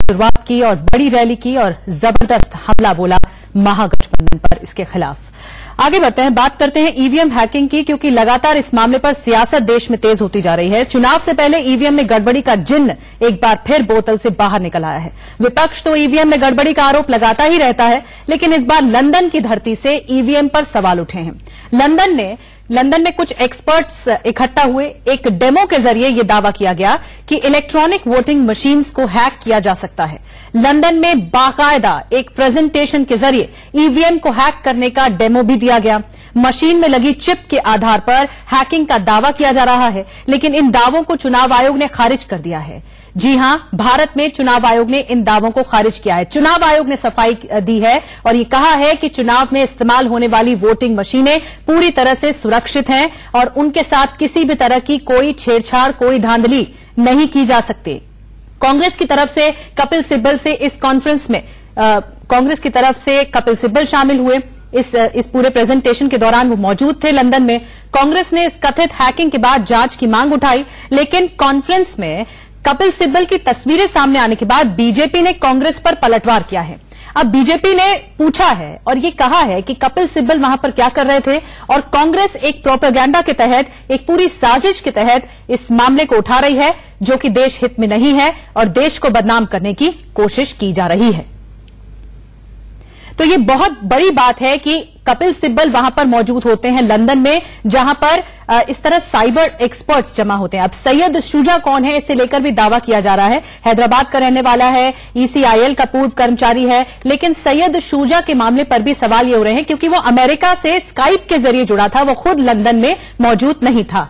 शुरुआत की और बड़ी रैली की और जबरदस्त हमला बोला महागठबंधन पर इसके खिलाफ। आगे बढ़ते हैं, बात करते हैं ईवीएम हैकिंग की, क्योंकि लगातार इस मामले पर सियासत देश में तेज होती जा रही है। चुनाव से पहले ईवीएम में गड़बड़ी का जिन्न एक बार फिर बोतल से बाहर निकल आया है। विपक्ष तो ईवीएम में गड़बड़ी का आरोप लगाता ही रहता है, लेकिन इस बार लंदन की धरती से ईवीएम पर सवाल उठे हैं। लंदन में कुछ एक्सपर्ट्स इकट्ठा हुए। एक डेमो के जरिए यह दावा किया गया कि इलेक्ट्रॉनिक वोटिंग मशीन्स को हैक किया जा सकता है। लंदन में बाकायदा एक प्रेजेंटेशन के जरिए ईवीएम को हैक करने का डेमो भी दिया गया। मशीन में लगी चिप के आधार पर हैकिंग का दावा किया जा रहा है, लेकिन इन दावों को चुनाव आयोग ने खारिज कर दिया है। जी हां, भारत में चुनाव आयोग ने इन दावों को खारिज किया है। चुनाव आयोग ने सफाई दी है और ये कहा है कि चुनाव में इस्तेमाल होने वाली वोटिंग मशीनें पूरी तरह से सुरक्षित हैं और उनके साथ किसी भी तरह की कोई छेड़छाड़, कोई धांधली नहीं की जा सकती। कांग्रेस की तरफ से कपिल सिब्बल से इस कॉन्फ्रेंस में कांग्रेस की तरफ से कपिल सिब्बल शामिल हुए। इस पूरे प्रेजेंटेशन के दौरान वो मौजूद थे लंदन में। कांग्रेस ने इस कथित हैकिंग के बाद जांच की मांग उठाई, लेकिन कॉन्फ्रेंस में कपिल सिब्बल की तस्वीरें सामने आने के बाद बीजेपी ने कांग्रेस पर पलटवार किया है। अब बीजेपी ने पूछा है और ये कहा है कि कपिल सिब्बल वहां पर क्या कर रहे थे, और कांग्रेस एक प्रोपेगेंडा के तहत, एक पूरी साजिश के तहत इस मामले को उठा रही है, जो कि देश हित में नहीं है और देश को बदनाम करने की कोशिश की जा रही है। तो ये बहुत बड़ी बात है कि कपिल सिब्बल वहां पर मौजूद होते हैं लंदन में, जहां पर इस तरह साइबर एक्सपर्ट्स जमा होते हैं। अब सैयद शुजा कौन है, इससे लेकर भी दावा किया जा रहा है। हैदराबाद का रहने वाला है, ईसीआईएल का पूर्व कर्मचारी है, लेकिन सैयद शुजा के मामले पर भी सवाल ये हो रहे हैं क्योंकि वो अमेरिका से स्काइप के जरिए जुड़ा था, वो खुद लंदन में मौजूद नहीं था।